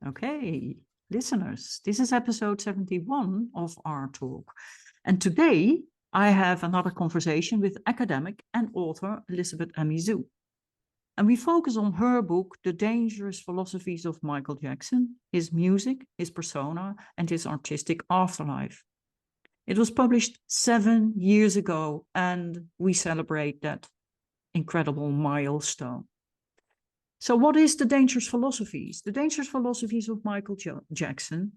Okay, listeners, this is episode 71 of our talk. And today I have another conversation with academic and author Elizabeth Amisu. And we focus on her book, The Dangerous Philosophies of Michael Jackson, his music, his persona, and his artistic afterlife. It was published 7 years ago, and we celebrate that incredible milestone. So what is The Dangerous Philosophies? The Dangerous Philosophies of Michael Jackson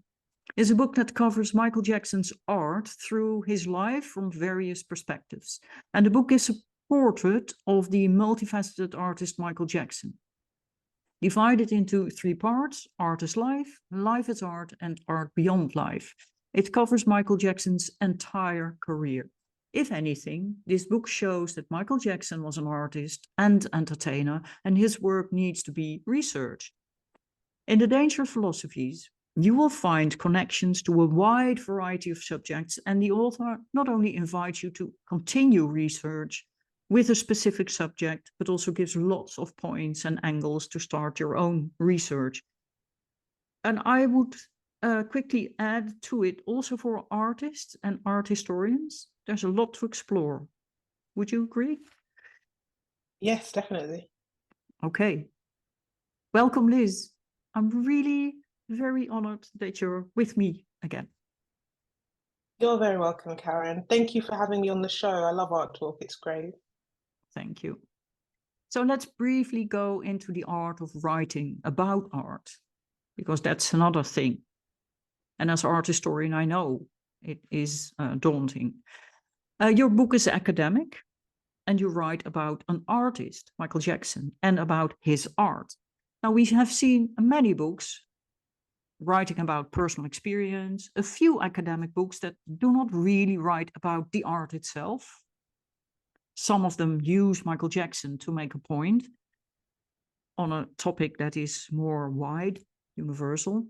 is a book that covers Michael Jackson's art through his life from various perspectives. And the book is a portrait of the multifaceted artist Michael Jackson, divided into 3 parts: art is life, life is art, and art beyond life. It covers Michael Jackson's entire career. If anything, this book shows that Michael Jackson was an artist and entertainer, and his work needs to be researched. In The Dangerous Philosophies, you will find connections to a wide variety of subjects, and the author not only invites you to continue research with a specific subject, but also gives lots of points and angles to start your own research. And I would quickly add to it also for artists and art historians, there's a lot to explore. Would you agree? Yes, definitely. Okay. Welcome, Liz. I'm really very honored that you're with me again. You're very welcome, Karen. Thank you for having me on the show. I love Art Talk. It's great. Thank you. So let's briefly go into the art of writing about art, because that's another thing. And as an art historian, I know it is daunting. Your book is academic, and you write about an artist, Michael Jackson, and about his art. Now, we have seen many books writing about personal experience, a few academic books that do not really write about the art itself. Some of them use Michael Jackson to make a point on a topic that is more wide, universal.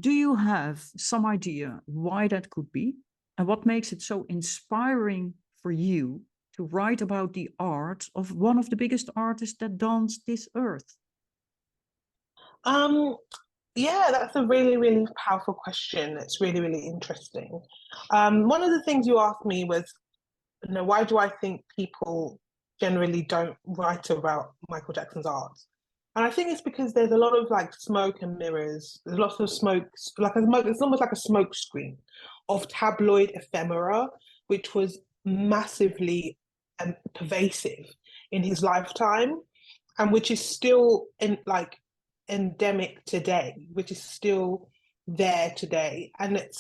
Do you have some idea why that could be? And what makes it so inspiring for you to write about the art of one of the biggest artists that danced this earth? Yeah, that's a really, really powerful question. It's really, really interesting. One of the things you asked me was, why do I think people generally don't write about Michael Jackson's art? And I think it's because there's a lot of like smoke and mirrors. There's lots of smoke, it's almost like a smoke screen of tabloid ephemera, which was massively pervasive in his lifetime, and which is still endemic today, which is still there today. And it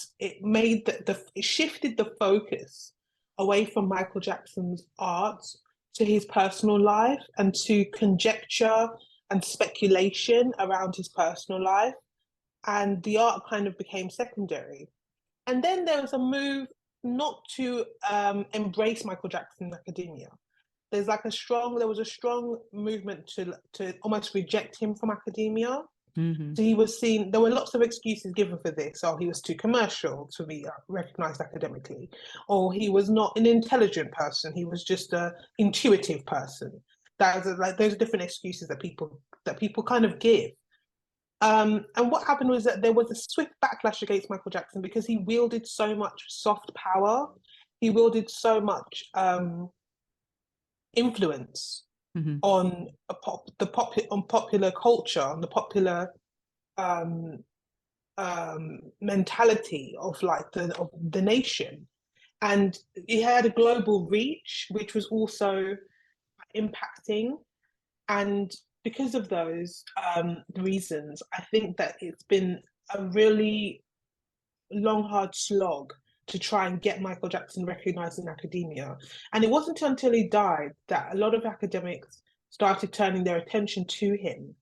shifted the focus away from Michael Jackson's art to his personal life and to conjecture and speculation around his personal life. And the art kind of became secondary. And then there was a move not to embrace Michael Jackson in academia. There was a strong movement to almost reject him from academia. Mm-hmm. So he was seen, there were lots of excuses given for this. Oh, he was too commercial to be recognized academically. Or he was not an intelligent person. He was just an intuitive person. Those are different excuses that people kind of give. And what happened was that there was a swift backlash against Michael Jackson because he wielded so much soft power. He wielded so much influence on popular culture, on the popular mentality of the nation, and he had a global reach, which was also impacting. And because of those reasons, I think that it's been a really long, hard slog to try and get Michael Jackson recognized in academia. And it wasn't until he died that a lot of academics started turning their attention to him.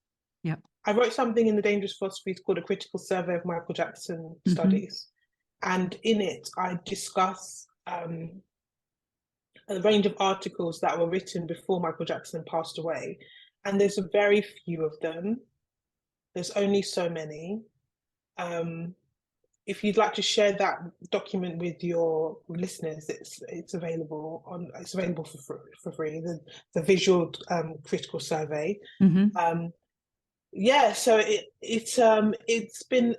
Yeah. I wrote something in The Dangerous Philosophies called A Critical Survey of Michael Jackson Studies. And in it, I discuss a range of articles that were written before Michael Jackson passed away. And there's a very few of them. There's only so many. If you'd like to share that document with your listeners, it's available for free. The visual critical survey. Yeah, so it's been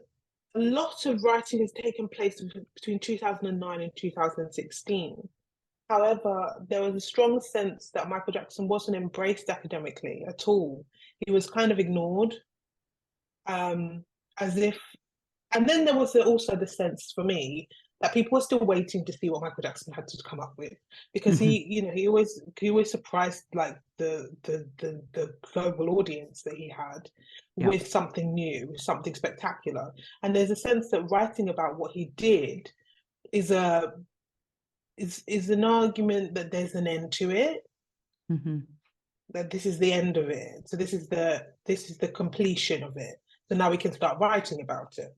a lot of writing has taken place between 2009 and 2016. However, there was a strong sense that Michael Jackson wasn't embraced academically at all. He was kind of ignored, as if, and then there was also the sense for me that people were still waiting to see what Michael Jackson had to come up with, because he always surprised like the global audience that he had Yeah. with something new, with something spectacular. And there's a sense that writing about what he did is an argument that there's an end to it, that this is the end of it. So this is the completion of it. So now we can start writing about it.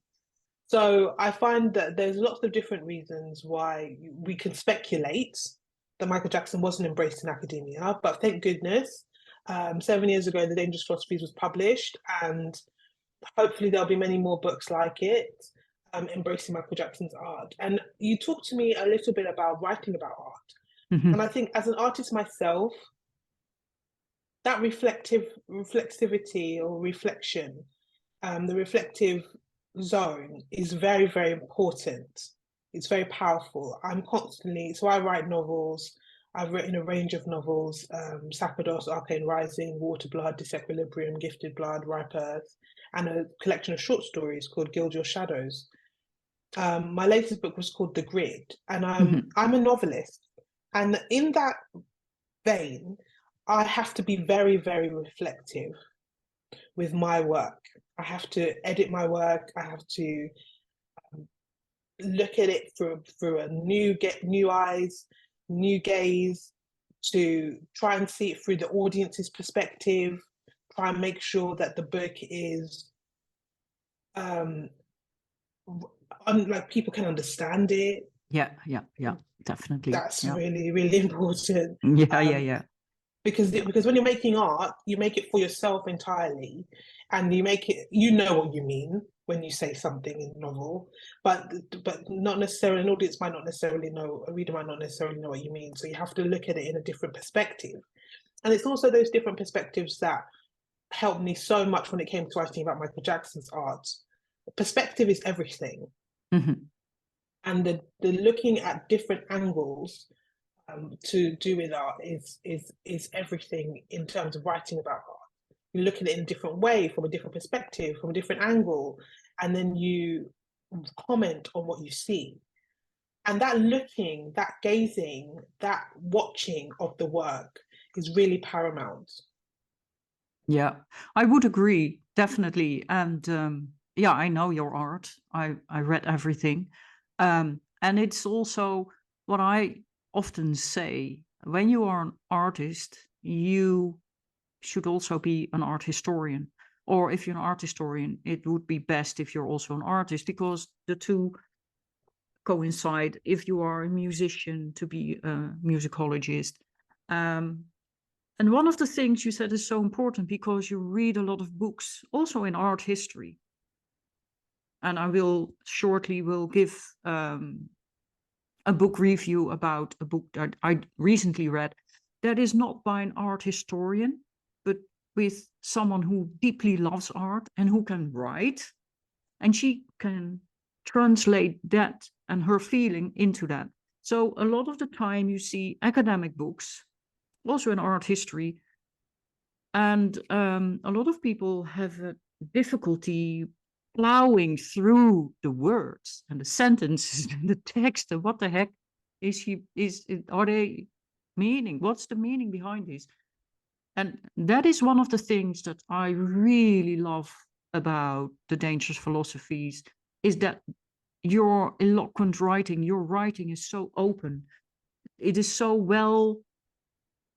So I find that there's lots of different reasons why we can speculate that Michael Jackson wasn't embraced in academia, but thank goodness, 7 years ago, The Dangerous Philosophies was published, and hopefully there'll be many more books like it, embracing Michael Jackson's art. And you talked to me a little bit about writing about art. And I think as an artist myself, that reflexivity or reflection, the reflective zone is very, very important. It's very powerful. So I write novels. I've written a range of novels, Sacerdos, Arcane Rising, Water Blood, Disequilibrium, Gifted Blood, Ripe Earth, and a collection of short stories called Gild Your Shadows. My latest book was called The Grid, and I'm a novelist. And in that vein, I have to be very, very reflective with my work. I have to edit my work. I have to look at it through a new eyes, new gaze, to try and see it through the audience's perspective. Try and make sure that the book is like people can understand it. Yeah, definitely. That's really, really important. Yeah. Because when you're making art, you make it for yourself entirely, and you make it, you know what you mean when you say something in a novel, but not necessarily, an audience might not necessarily know, a reader might not necessarily know what you mean. So you have to look at it in a different perspective. And it's also those different perspectives that helped me so much when it came to writing about Michael Jackson's art. Perspective is everything. And the looking at different angles to do with art is everything in terms of writing about art. You look at it in a different way, from a different perspective, from a different angle, and then you comment on what you see. And that looking, that gazing, that watching of the work is really paramount. Yeah, I would agree, definitely. And yeah, I know your art. I read everything. And it's also what I often say, when you are an artist, you should also be an art historian. Or if you're an art historian, it would be best if you're also an artist, because the two coincide. If you are a musician, to be a musicologist. And one of the things you said is so important, because you read a lot of books, also in art history. And I will shortly give a book review about a book that I recently read that is not by an art historian, but with someone who deeply loves art and who can write, and she can translate that and her feeling into that. So a lot of the time you see academic books, also in art history, and a lot of people have a difficulty plowing through the words and the sentences and the text, and what the heck are they meaning? What's the meaning behind this? And that is one of the things that I really love about the Dangerous Philosophies, is that your eloquent writing, your writing is so open. It is so well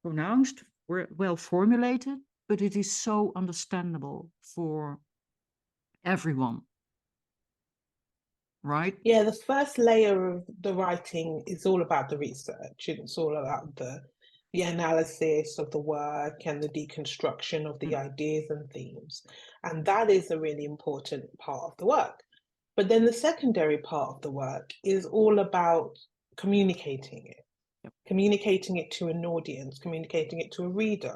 pronounced, well formulated, but it is so understandable for everyone. Right? Yeah, the first layer of the writing is all about the research. It's all about the analysis of the work and the deconstruction of the ideas and themes. And that is a really important part of the work. But then the secondary part of the work is all about communicating it, communicating it to an audience, communicating it to a reader.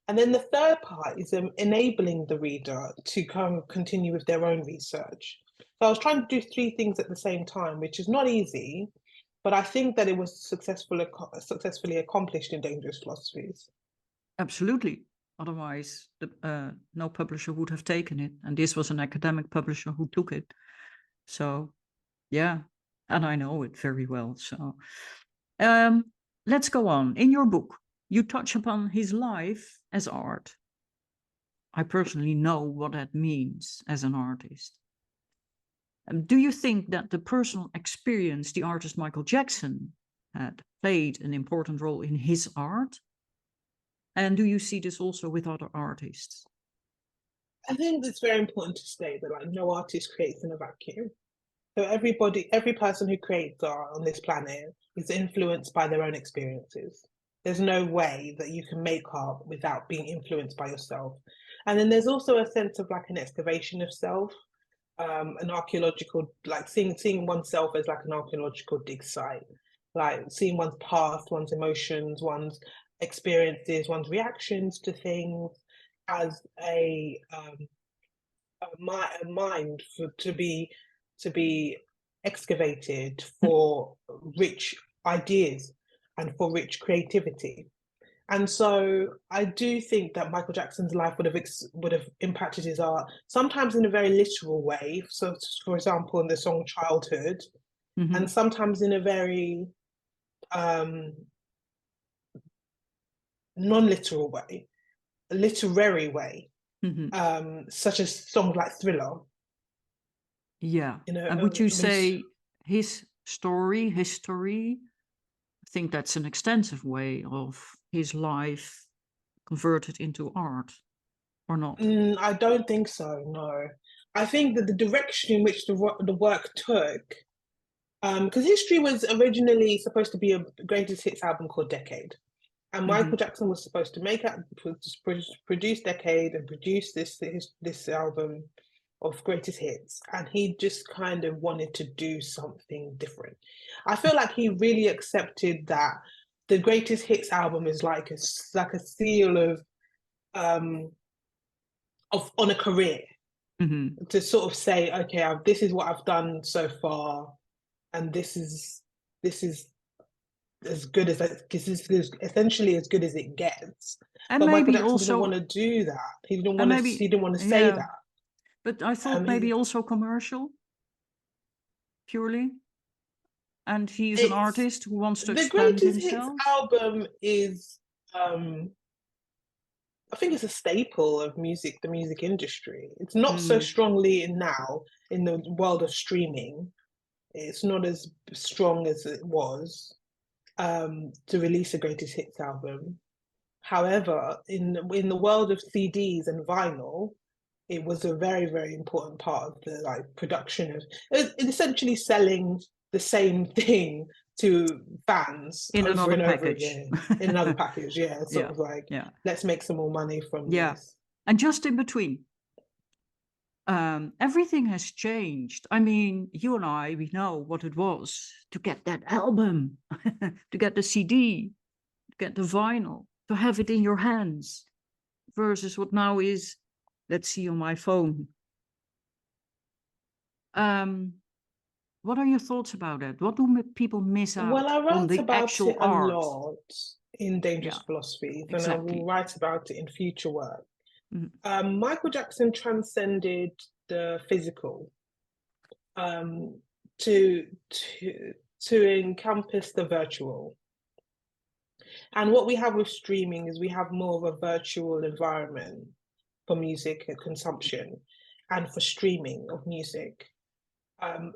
And then the third part is enabling the reader to kind of continue with their own research. So I was trying to do three things at the same time, which is not easy, but I think that it was successfully accomplished in Dangerous Philosophies. Absolutely. Otherwise, no publisher would have taken it. And this was an academic publisher who took it. So, yeah, and I know it very well. So, let's go on. In your book, you touch upon his life as art. I personally know what that means as an artist. Do you think that the personal experience the artist Michael Jackson had played an important role in his art? And do you see this also with other artists? I think it's very important to state that like no artist creates in a vacuum. So every person who creates art on this planet is influenced by their own experiences. There's no way that you can make art without being influenced by yourself. And then there's also a sense of like an excavation of self, an archaeological, like seeing oneself as like an archaeological dig site, like seeing one's past, one's emotions, one's experiences, one's reactions to things as a mind to be excavated for rich ideas and for rich creativity. And so I do think that Michael Jackson's life would have impacted his art, sometimes in a very literal way. So, for example, in the song Childhood, Mm-hmm. and sometimes in a very non-literal way, a literary way, Mm-hmm. such as songs like Thriller. Yeah. You know, And would you say his history, I think that's an extensive way of his life converted into art, or not? I don't think so, no. I think that the direction in which the work took, because History was originally supposed to be a greatest hits album called Decade. And Michael Jackson was supposed to produce Decade and produce this album of greatest hits, and he just kind of wanted to do something different. I feel like he really accepted that the greatest hits album is like a seal of on a career, to sort of say, okay, this is what I've done so far, and this is as good as this is essentially as good as it gets. And but Michael maybe Jackson didn't also, want to do that. He didn't and want to. maybe, He didn't want to say yeah, that. but I thought maybe also commercial, purely. And he is an artist who wants to The expand greatest hits himself. album is, I think it's a staple of music, the music industry. It's not so strongly now in the world of streaming. It's not as strong as it was to release a greatest hits album. However, in the world of CDs and vinyl, it was a very, very important part of the like production of essentially selling the same thing to fans in over another and over package. again in another package. Yeah, sort of like, let's make some more money from this. And just in between, everything has changed. I mean, you and I, we know what it was to get that album, to get the CD, to get the vinyl, to have it in your hands, versus what now is, let's see on my phone. What are your thoughts about that? What do people miss out Well, I on wrote the about actual it art? a lot in Dangerous Philosophies, and I will write about it in future work. Michael Jackson transcended the physical to encompass the virtual. And what we have with streaming is we have more of a virtual environment for music consumption and for streaming of music.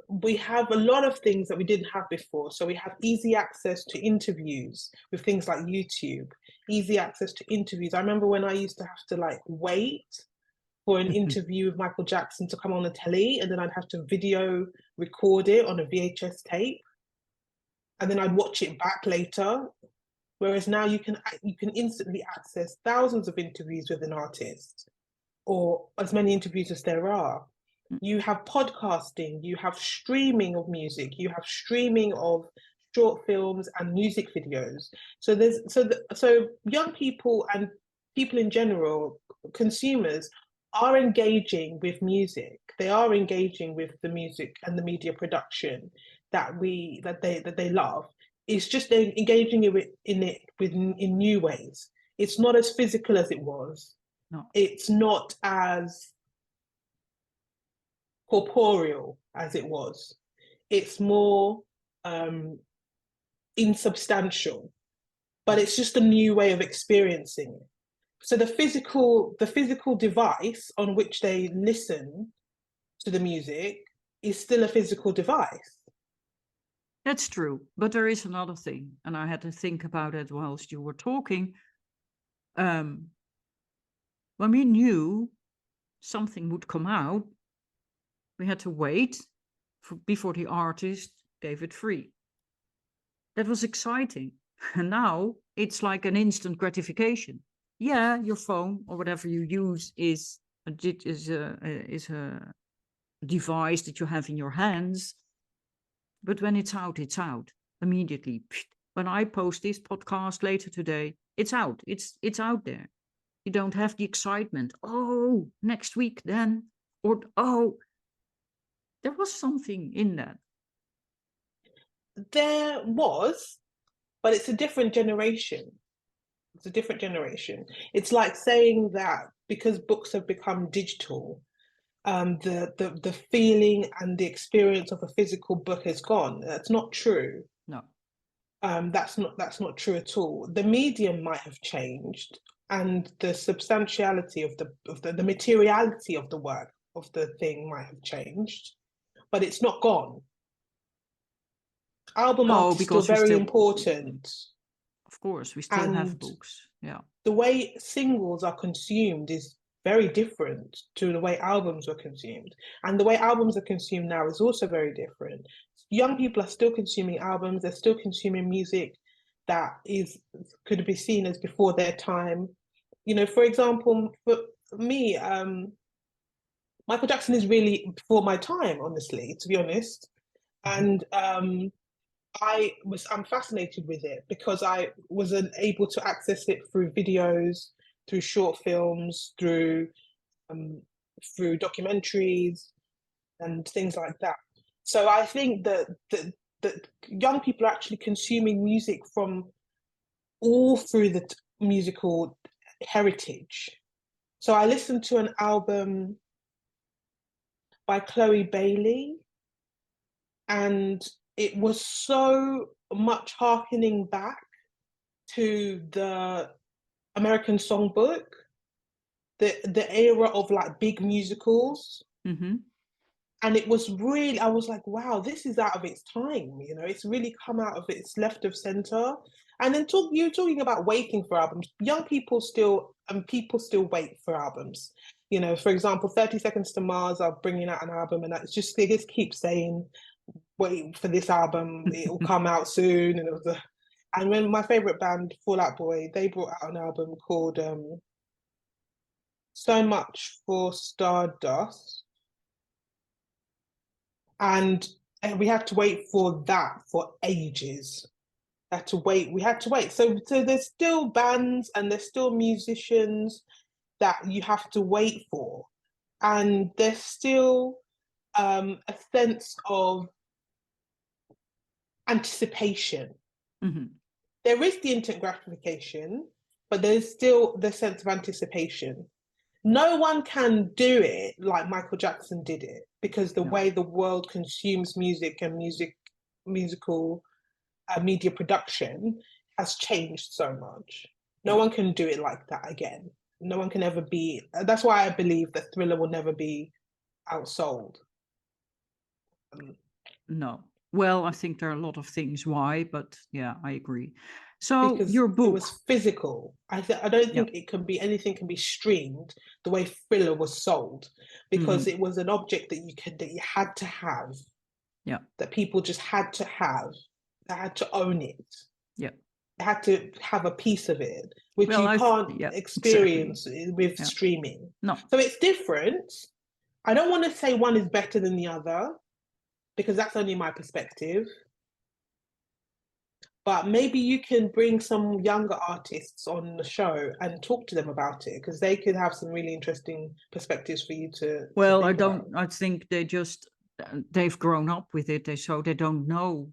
We have a lot of things that we didn't have before. So we have easy access to interviews with things like YouTube, easy access to interviews. I remember when I used to have to like wait for an interview with Michael Jackson to come on the telly, and then I'd have to video record it on a VHS tape, and then I'd watch it back later. Whereas now you can instantly access thousands of interviews with an artist, or as many interviews as there are. You have podcasting, you have streaming of music, you have streaming of short films and music videos. So young people and people in general, consumers, are engaging with music. They are engaging with the music and the media production that they love. It's just they're engaging in it in new ways. It's not as physical as it was. No. It's not as corporeal as it was. It's more insubstantial, but it's just a new way of experiencing it. So the physical device on which they listen to the music is still a physical device. That's true. But there is another thing, and I had to think about it whilst you were talking. When we knew something would come out, we had to wait before the artist gave it free. That was exciting. And now it's like an instant gratification. Yeah, your phone or whatever you use is a device that you have in your hands. But when it's out immediately. When I post this podcast later today, it's out. It's out there. You don't have the excitement. Oh, next week then. Or, oh, there was something in that. There was, but it's a different generation. It's a different generation. It's like saying that because books have become digital, the feeling and the experience of a physical book is gone. That's not true. No. That's not true at all. The medium might have changed, and the substantiality of the materiality of the work of the thing might have changed, but it's not gone. Album art is still very important. Of course, we still have books. Yeah. The way singles are consumed is very different to the way albums were consumed. And the way albums are consumed now is also very different. Young people are still consuming albums, they're still consuming music that could be seen as before their time. You know, for example, for me, Michael Jackson is really before my time, honestly, to be honest. And I'm fascinated with it because I wasn't able to access it through videos, through short films, through documentaries and things like that. So I think that young people are actually consuming music from all through the musical heritage. So I listened to an album by Chloe Bailey, and it was so much harkening back to the American Songbook, the era of like big musicals. Mm-hmm. And it was really, I was like, wow, this is out of its time, you know, it's really come out of its left of center. And then you're talking about waiting for albums. Young people still wait for albums. You know, for example, 30 Seconds to Mars are bringing out an album, and they just keep saying, wait for this album, it will come out soon. And when my favorite band, Fall Out Boy, they brought out an album called So Much for Stardust. And we had to wait for that for ages. We had to wait. So there's still bands and there's still musicians that you have to wait for. And there's still a sense of anticipation. Mm-hmm. There is the instant gratification, but there's still the sense of anticipation. No one can do it like Michael Jackson did it, because the way the world consumes music and musical media production has changed so much. No one can do it like that again. No one can ever be. That's why I believe that Thriller will never be outsold. No. Well, I think there are a lot of things why, but yeah, I agree. So because your book, it was physical. I don't think it can be anything can be streamed the way Thriller was sold, because it was an object that you had to have. Yeah. That people just had to have. They had to own it. Yeah. They had to have a piece of it, which you can't experience with streaming. No. So it's different. I don't want to say one is better than the other, because that's only my perspective. But maybe you can bring some younger artists on the show and talk to them about it, because they could have some really interesting perspectives for you to Well, think about. I think they've grown up with it, so they don't know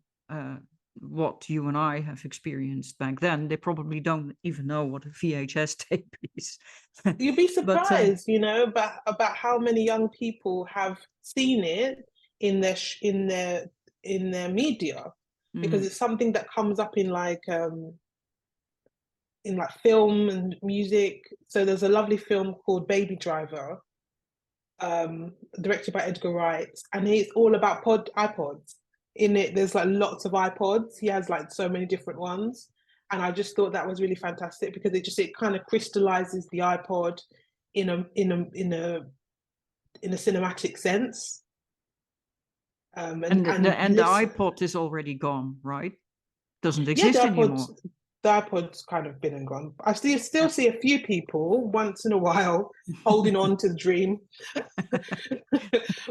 what you and I have experienced back then. They probably don't even know what a VHS tape is. You'd be But surprised, you know, about how many young people have seen it in their media, because it's something that comes up in like film and music. So there's a lovely film called Baby Driver, directed by Edgar Wright, and it's all about iPods. In it, there's like lots of iPods. He has like so many different ones, and I just thought that was really fantastic, because it kind of crystallizes the iPod in a cinematic sense. and the iPod is already gone, right? Doesn't exist anymore. The iPod's kind of been and gone. I still see a few people once in a while holding on to the dream.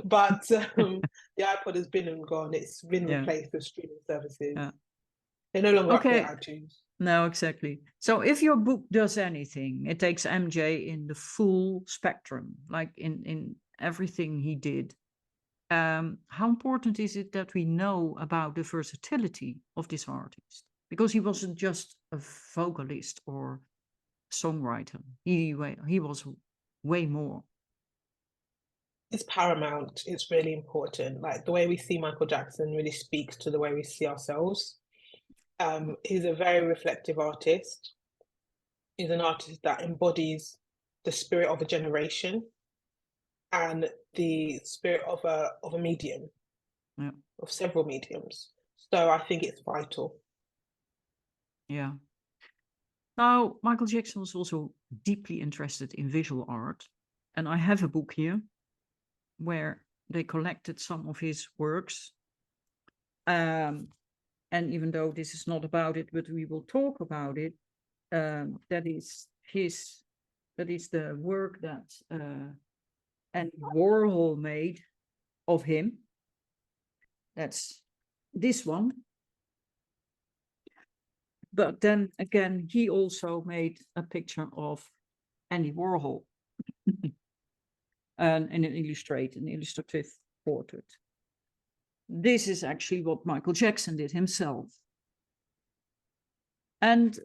But the iPod has been and gone. It's been replaced with streaming services. They no longer update iTunes. No, exactly. So if your book does anything, it takes MJ in the full spectrum, like in everything he did. How important is it that we know about the versatility of this artist? Because he wasn't just a vocalist or songwriter. He was way more. It's paramount. It's really important. Like the way we see Michael Jackson really speaks to the way we see ourselves. He's a very reflective artist. He's an artist that embodies the spirit of a generation and the spirit of a medium, of several mediums. So I think it's vital. Yeah. Now, Michael Jackson was also deeply interested in visual art. And I have a book here where they collected some of his works. And even though this is not about it, but we will talk about it, that is the work that Andy Warhol made of him. That's this one. But then again, he also made a picture of Andy Warhol and an illustrative portrait. This is actually what Michael Jackson did himself. And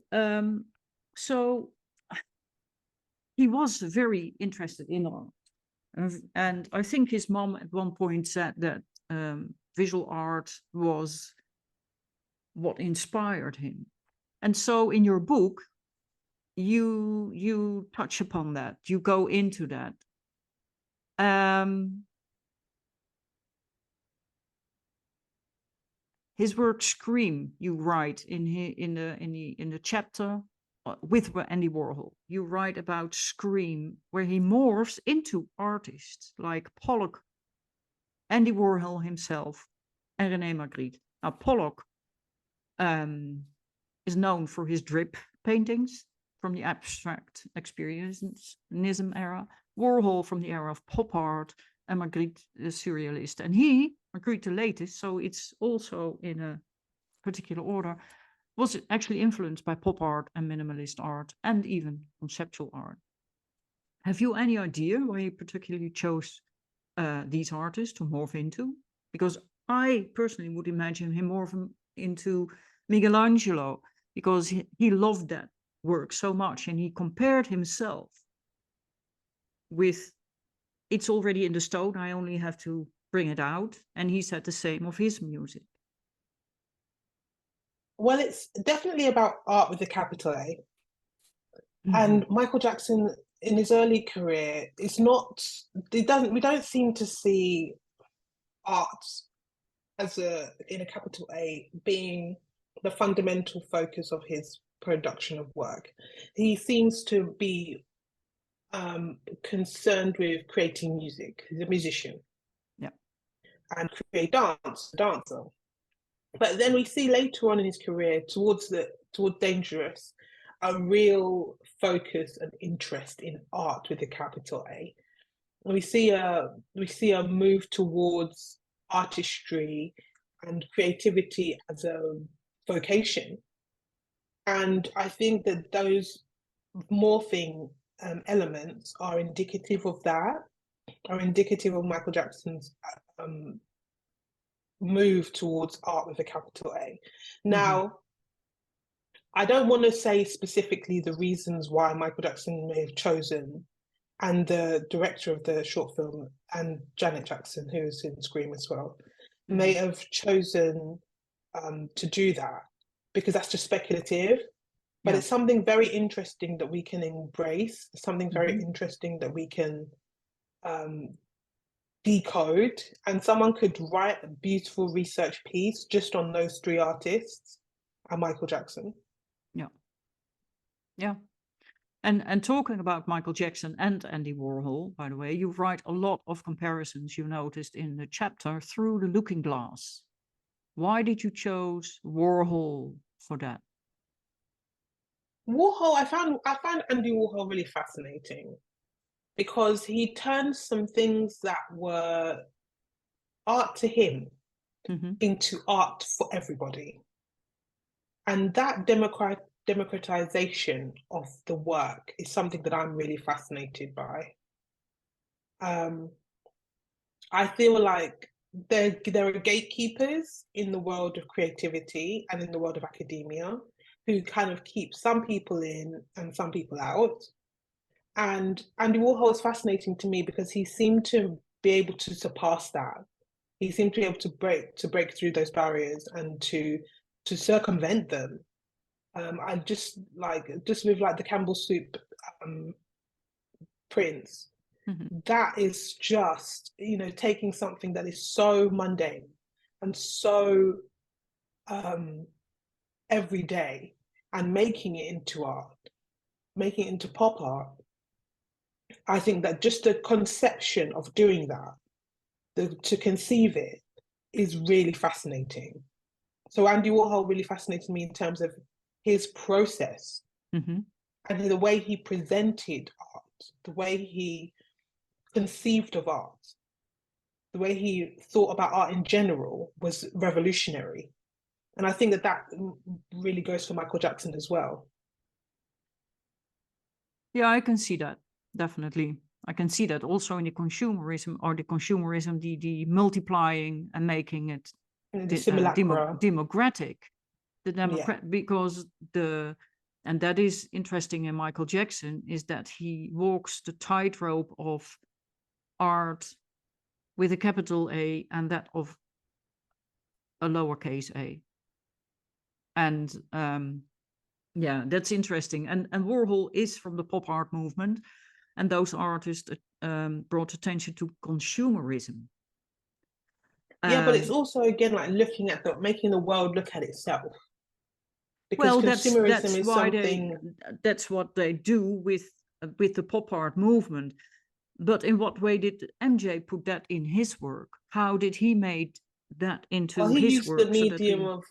so he was very interested in art. And I think his mom at one point said that visual art was what inspired him. And so in your book, you touch upon that, you go into that. His work "Scream," you write in the chapter with Andy Warhol. You write about "Scream," where he morphs into artists like Pollock, Andy Warhol himself, and René Magritte. Now, Pollock is known for his drip paintings from the abstract expressionism era, Warhol from the era of pop art, and Magritte the surrealist. And Magritte the latest, so it's also in a particular order, was actually influenced by pop art and minimalist art and even conceptual art. Have you any idea why he particularly chose these artists to morph into? Because I personally would imagine him morphing into Michelangelo, because he loved that work so much, and he compared himself with, it's already in the stone, I only have to bring it out. And he said the same of his music. Well, it's definitely about art with a capital A. And Michael Jackson, in his early career, we don't seem to see art in a capital A being the fundamental focus of his production of work. He seems to be concerned with creating music. He's a musician. Yeah. And create dancer. But then we see later on in his career, towards Dangerous, a real focus and interest in art with a capital A. And we see a move towards artistry and creativity as a vocation, And I think that those morphing elements are indicative of that, are indicative of Michael Jackson's move towards art with a capital A. Now, I don't want to say specifically the reasons why Michael Jackson may have chosen, and the director of the short film, and Janet Jackson, who is in Scream as well, may have chosen to do that, because that's just speculative. But it's something very interesting that we can embrace, something very interesting that we can decode, and someone could write a beautiful research piece just on those three artists and Michael Jackson. Yeah. And talking about Michael Jackson and Andy Warhol, by the way, you write a lot of comparisons, you noticed in the chapter Through the Looking Glass. Why did you choose Warhol for that? Warhol, I found Andy Warhol really fascinating, because he turned some things that were art to him into art for everybody. And that democratization of the work is something that I'm really fascinated by. I feel like there are gatekeepers in the world of creativity and in the world of academia who kind of keep some people in and some people out. And Andy Warhol is fascinating to me because he seemed to be able to surpass that. He seemed to be able to break through those barriers and to circumvent them. And just with like the Campbell Soup prints, that is just, you know, taking something that is so mundane and so everyday and making it into art, making it into pop art. I think that just the conception of doing that, to conceive it, is really fascinating. So Andy Warhol really fascinated me in terms of his process and the way he presented art, the way he conceived of art, the way he thought about art in general was revolutionary. And I think that really goes for Michael Jackson as well. Yeah, I can see that, definitely. I can see that also in the consumerism, the multiplying and making it democratic. Because and that is interesting in Michael Jackson, is that he walks the tightrope of art with a capital A and that of a lowercase a. And yeah, that's interesting. And Warhol is from the pop art movement, and those artists brought attention to consumerism. Yeah, but it's also, again, like looking at making the world look at itself. Because consumerism is something. That's what they do with the pop art movement. But in what way did MJ put that in his work? How did he make that into his work? He used the medium of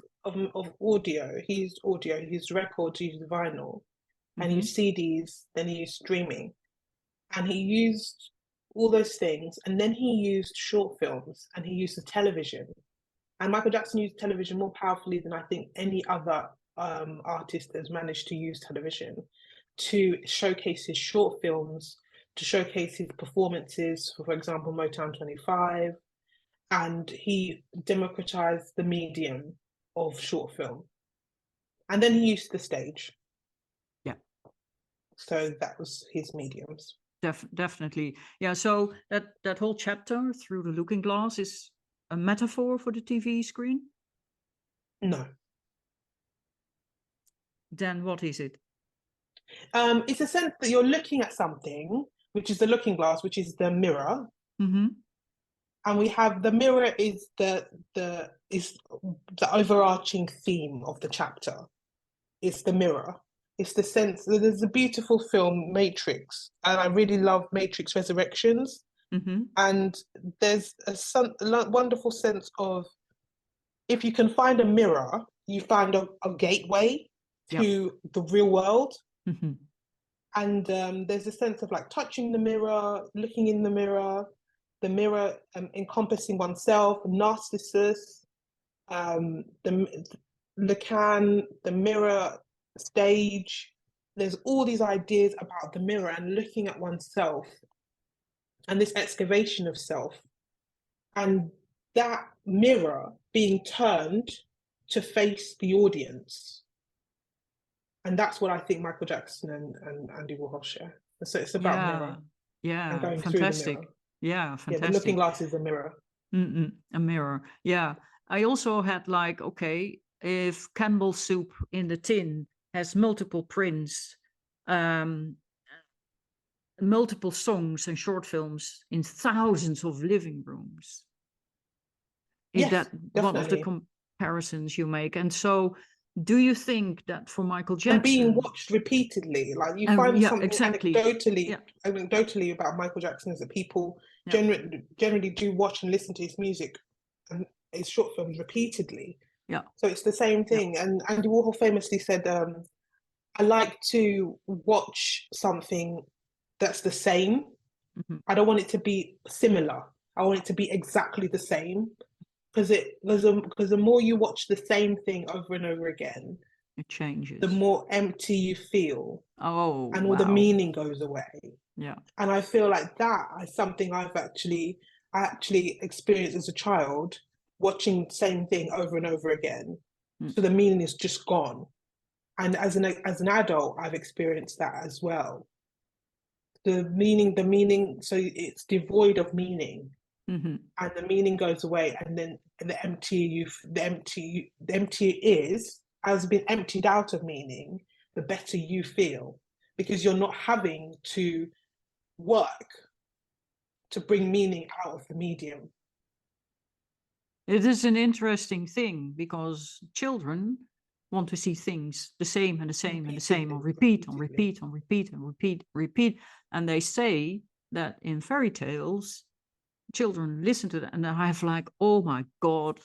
audio. He used audio, he used records, he used vinyl, and he used CDs, then he used streaming. And he used all those things, and then he used short films, and he used the television. And Michael Jackson used television more powerfully than I think any other artist has managed to use television to showcase his short films, to showcase his performances, for example, Motown 25, and he democratized the medium of short film. And then he used the stage. Yeah. So that was his mediums. Definitely. Yeah, so that whole chapter, Through the Looking Glass, is a metaphor for the TV screen? No. Then what is it? It's a sense that you're looking at something, which is the looking glass, which is the mirror. And we have the mirror is the overarching theme of the chapter. It's the mirror. It's the sense that there's a beautiful film, Matrix, and I really love Matrix Resurrections. And there's a wonderful sense of, if you can find a mirror, you find a gateway to the real world. And there's a sense of like touching the mirror, looking in the mirror encompassing oneself, Narcissus, Lacan, the mirror stage. There's all these ideas about the mirror and looking at oneself and this excavation of self, and that mirror being turned to face the audience. And that's what I think Michael Jackson and Andy Warhol share. So it's about mirror. Yeah, and going fantastic. through the mirror. Yeah, fantastic. Yeah, the looking glass is a mirror. A mirror. Yeah. I also had like, okay, if Campbell soup in the tin has multiple prints, multiple songs and short films in thousands of living rooms. Is Yes, that definitely one of the comparisons you make? And so do you think that for Michael Jackson... And being watched repeatedly, like you find something anecdotally about Michael Jackson is that people generally do watch and listen to his music and his short films repeatedly. Yeah. So it's the same thing. Yeah. And Andy Warhol famously said, I like to watch something that's the same. Mm-hmm. I don't want it to be similar. I want it to be exactly the same. Because the more you watch the same thing over and over again, it changes. The more empty you feel. Oh, and all the meaning goes away. Yeah. And I feel like that is something I actually experienced as a child, watching the same thing over and over again. So the meaning is just gone. And as an adult, I've experienced that as well. The meaning, so it's devoid of meaning. Mm-hmm. And the meaning goes away, and then the emptier it is, has been emptied out of meaning, the better you feel, because you're not having to work to bring meaning out of the medium. It is an interesting thing because children want to see things the same and the same and the same, on repeat, on repeat, on repeat, and repeat. And they say that in fairy tales, children listen to that and they have like, oh my God,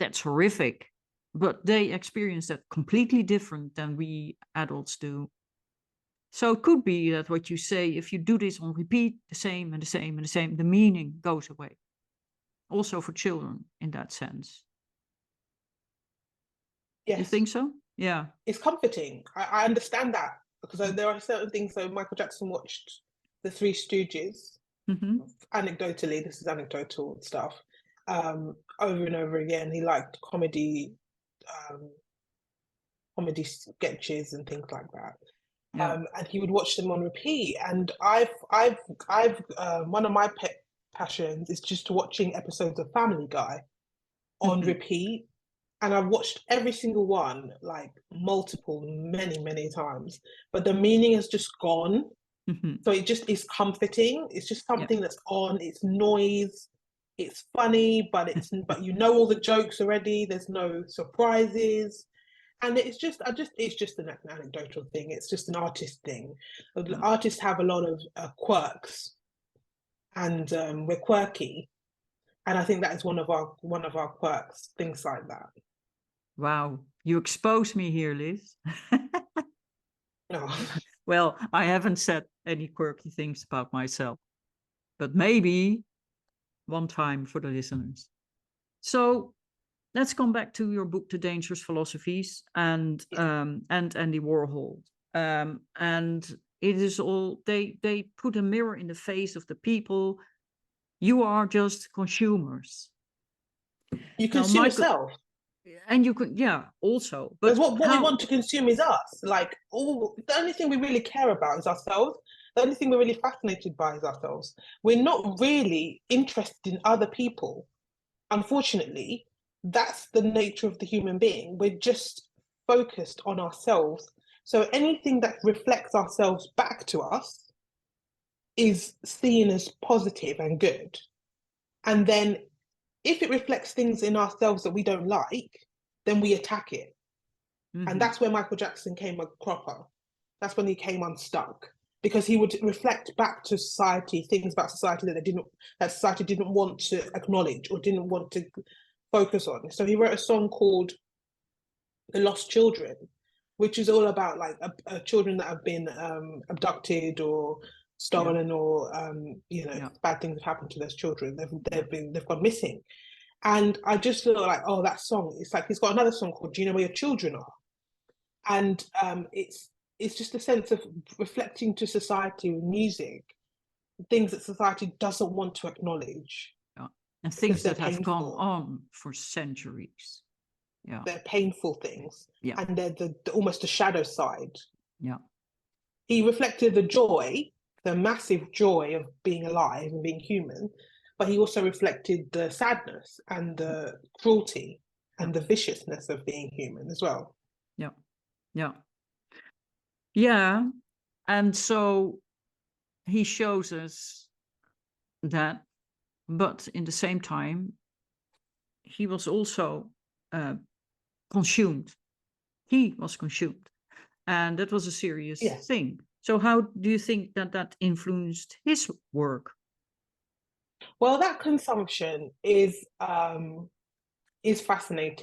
that's horrific. But they experience that completely different than we adults do. So it could be that what you say, if you do this on repeat, the same and the same and the same, the meaning goes away. Also for children in that sense. Yes. You think so? Yeah. It's comforting. I understand that, because there are certain things. So Michael Jackson watched The Three Stooges. Mm-hmm. Anecdotally, this is anecdotal stuff. Over and over again, he liked comedy sketches and things like that. Yeah. And he would watch them on repeat. And I've one of my pet passions is just watching episodes of Family Guy on repeat. And I've watched every single one, like many times. But the meaning has just gone. Mm-hmm. So it just is comforting. It's just something that's on. It's noise. It's funny, but but you know all the jokes already. There's no surprises. And it's just an anecdotal thing. It's just an artist thing. Artists have a lot of quirks, and we're quirky. And I think that is one of our quirks, things like that. Wow, you expose me here, Liz. No. Well, I haven't said any quirky things about myself, but maybe one time for the listeners. So let's come back to your book, The Dangerous Philosophies, and Andy Warhol. And it is all, they put a mirror in the face of the people. You are just consumers. You consume yourself. And you could, also. But what we want to consume is us. Like, the only thing we really care about is ourselves. The only thing we're really fascinated by is ourselves. We're not really interested in other people. Unfortunately, that's the nature of the human being. We're just focused on ourselves. So anything that reflects ourselves back to us is seen as positive and good. And then if it reflects things in ourselves that we don't like, then we attack it. Mm-hmm. And that's where Michael Jackson came a cropper. That's when he came unstuck, because he would reflect back to society things about society that society didn't want to acknowledge or didn't want to focus on. So he wrote a song called The Lost Children, which is all about like children that have been abducted or stolen, or bad things have happened to those children. They've gone missing. And I just feel like, that song, it's like he's got another song called Do You Know Where Your Children Are? And it's just a sense of reflecting to society with music, things that society doesn't want to acknowledge. Yeah. And Because things they're that have gone painful. on for centuries. Yeah. They're painful things. Yeah. And they're the almost the shadow side. Yeah. He reflected the joy, the massive joy of being alive and being human, but he also reflected the sadness and the cruelty and the viciousness of being human as well. Yeah. Yeah. Yeah. And so he shows us that, but in the same time, he was also consumed. He was consumed. And that was a serious thing. So how do you think that that influenced his work? Well, that consumption is fascinating.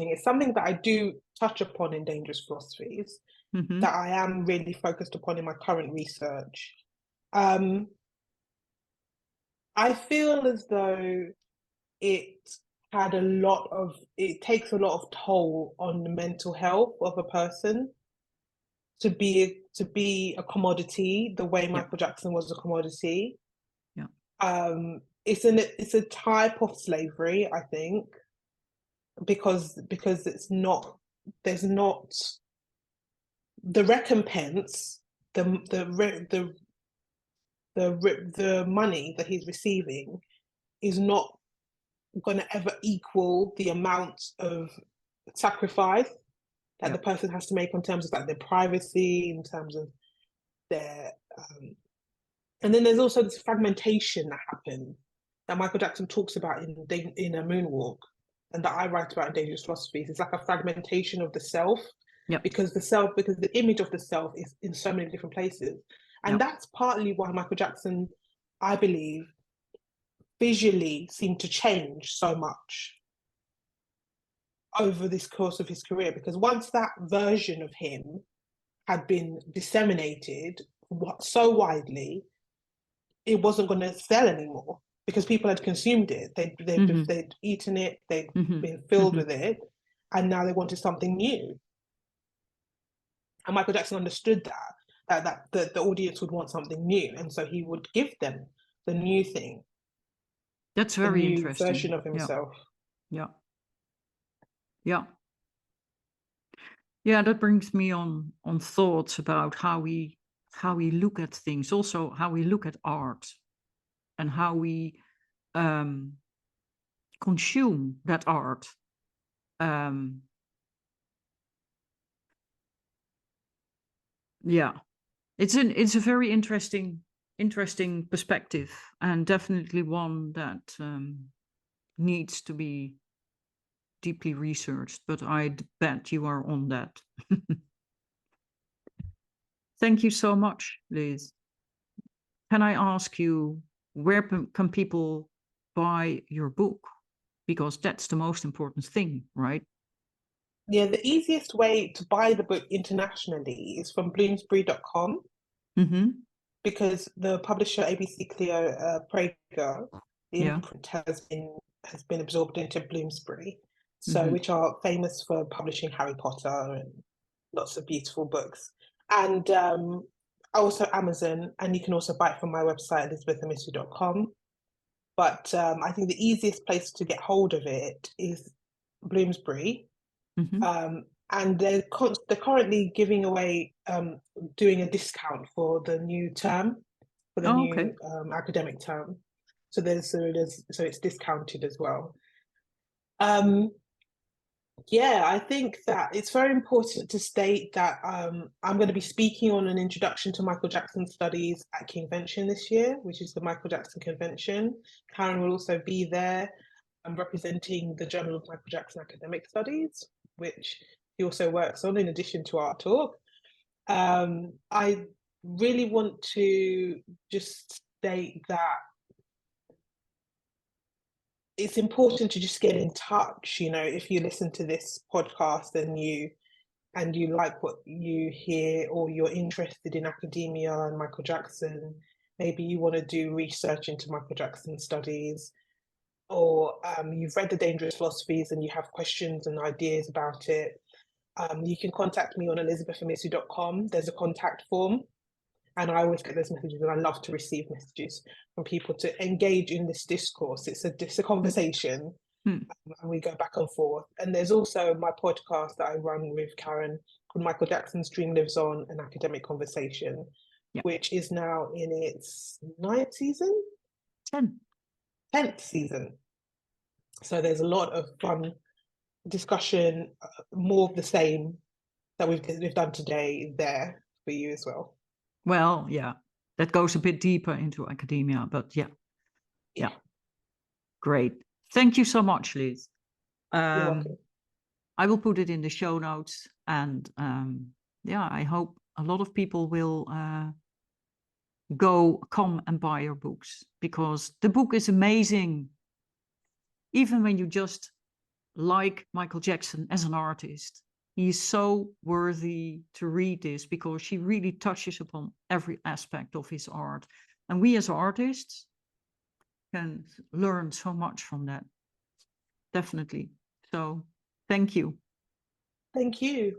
It's something that I do touch upon in Dangerous Philosophies, that I am really focused upon in my current research. I feel as though it takes a lot of toll on the mental health of a person to be a commodity the way Michael Jackson was a commodity. Yeah. It's a type of slavery, I think, because there's not the recompense, the money that he's receiving is not going to ever equal the amount of sacrifice that the person has to make in terms of like their privacy, in terms of their and then there's also this fragmentation that happens that Michael Jackson talks about in a Moonwalk, and that I write about in Dangerous Philosophies. It's like a fragmentation of the self, because the image of the self is in so many different places, and that's partly why Michael Jackson, I believe, visually seemed to change so much over this course of his career, because once that version of him had been disseminated so widely, it wasn't going to sell anymore because people had consumed it. They'd eaten it, they'd been filled with it, and now they wanted something new. And Michael Jackson understood that the audience would want something new, and so he would give them the new thing. That's very new interesting. Version of himself. Yeah. Yeah. Yeah, that brings me on thoughts about how we look at things, also how we look at art, and how we consume that art. Yeah, it's a very interesting perspective, and definitely one that needs to be deeply researched, but I bet you are on that. Thank you so much, Liz. Can I ask you, where can people buy your book? Because that's the most important thing, right? Yeah, the easiest way to buy the book internationally is from bloomsbury.com, because the publisher ABC Clio Prager, the imprint has been absorbed into Bloomsbury, which are famous for publishing Harry Potter and lots of beautiful books. And also Amazon, and you can also buy it from my website, elizabethamisu.com. But I think the easiest place to get hold of it is Bloomsbury. And they're currently giving away, doing a discount for the new term, for the new academic term. So it's discounted as well. Yeah, I think that it's very important to state that I'm going to be speaking on an introduction to Michael Jackson studies at Convention this year, which is the Michael Jackson Convention. Karen will also be there. I'm representing the Journal of Michael Jackson Academic Studies, which he also works on in addition to our talk. I really want to just state that it's important to just get in touch. You know, if you listen to this podcast and you like what you hear, or you're interested in academia and Michael Jackson, maybe you want to do research into Michael Jackson studies, or you've read the Dangerous Philosophies and you have questions and ideas about it, You can contact me on elizabethamisu.com. There's a contact form, and I always get those messages, and I love to receive messages from people to engage in this discourse. It's a conversation, and we go back and forth. And there's also my podcast that I run with Karen called Michael Jackson's Dream Lives On, an academic conversation, which is now in its 9th season? 10th season. So there's a lot of fun discussion, more of the same that we've done today there for you as well. Well, yeah, that goes a bit deeper into academia, but yeah. Great. Thank you so much, Liz. You're welcome. I will put it in the show notes, and I hope a lot of people will come and buy your books, because the book is amazing. Even when you just like Michael Jackson as an artist, he is so worthy to read this, because she really touches upon every aspect of his art. And we as artists can learn so much from that. Definitely. So thank you. Thank you.